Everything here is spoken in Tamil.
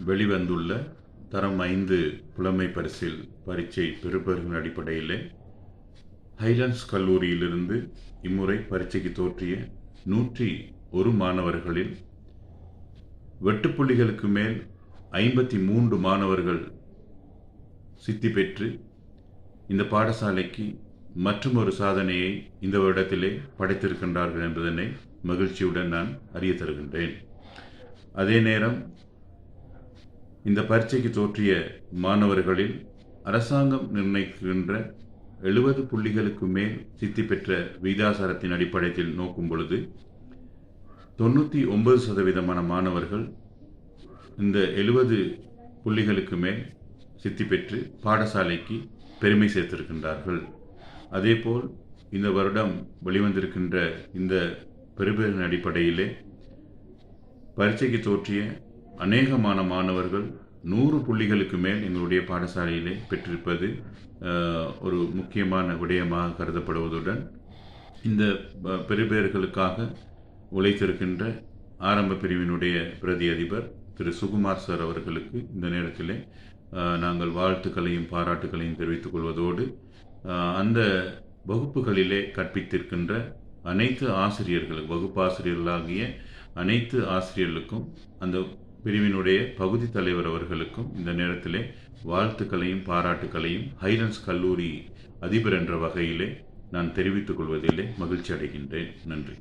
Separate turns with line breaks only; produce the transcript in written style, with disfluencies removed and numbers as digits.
வெளிவந்துள்ள தரம் 5 புலமை பரிசில் பரீட்சை பெறுபவர்களின் அடிப்படையிலே ஹைலண்ட்ஸ் கல்லூரியிலிருந்து இம்முறை பரீட்சைக்கு தோற்றிய 101 மாணவர்களில் வெட்டுப்புள்ளிகளுக்கு மேல் 53 மாணவர்கள் சித்தி பெற்று இந்த பாடசாலைக்கு மற்றொரு சாதனையை இந்த வருடத்திலே படைத்திருக்கின்றார்கள் என்பதனை மகிழ்ச்சியுடன் நான் அறிய தருகின்றேன். அதே நேரம் இந்த பரீட்சைக்கு தோற்றிய மாணவர்களில் அரசாங்கம் நிர்ணயிக்கின்ற 70 புள்ளிகளுக்கு மேல் சித்தி பெற்ற விகிதாசாரத்தின் அடிப்படையில் நோக்கும் பொழுது 99% மாணவர்கள் இந்த 70 புள்ளிகளுக்கு மேல் சித்தி பெற்று பாடசாலைக்கு பெருமை சேர்த்திருக்கின்றார்கள். அதேபோல் இந்த வருடம் வெளிவந்திருக்கின்ற இந்த பெறுபேறின் அடிப்படையிலே பரீட்சைக்கு தோற்றிய அநேகமான மாணவர்கள் 100 புள்ளிகளுக்கு மேல் எங்களுடைய பாடசாலையிலே பெற்றிருப்பது ஒரு முக்கியமான விடயமாக கருதப்படுவதுடன் இந்த பெறுபேறுகளுக்காக உழைத்திருக்கின்ற ஆரம்ப பிரிவினுடைய பிரதி அதிபர் திரு சுகுமார் சார் அவர்களுக்கு இந்த நேரத்திலே நாங்கள் வாழ்த்துக்களையும் பாராட்டுகளையும் தெரிவித்துக் கொள்வதோடு அந்த வகுப்புகளிலே கற்பித்திருக்கின்ற அனைத்து ஆசிரியர்களுக்கும் வகுப்பாசிரியர்களாகிய அனைத்து ஆசிரியர்களுக்கும் அந்த பிரிவினுடைய பகுதி தலைவர் அவர்களுக்கும் இந்த நேரத்திலே வாழ்த்துக்களையும் பாராட்டுகளையும் ஹைலண்ட்ஸ் கல்லூரி அதிபர் என்ற வகையிலே நான் தெரிவித்துக் கொள்வதிலே மகிழ்ச்சி அடைகின்றேன். நன்றி.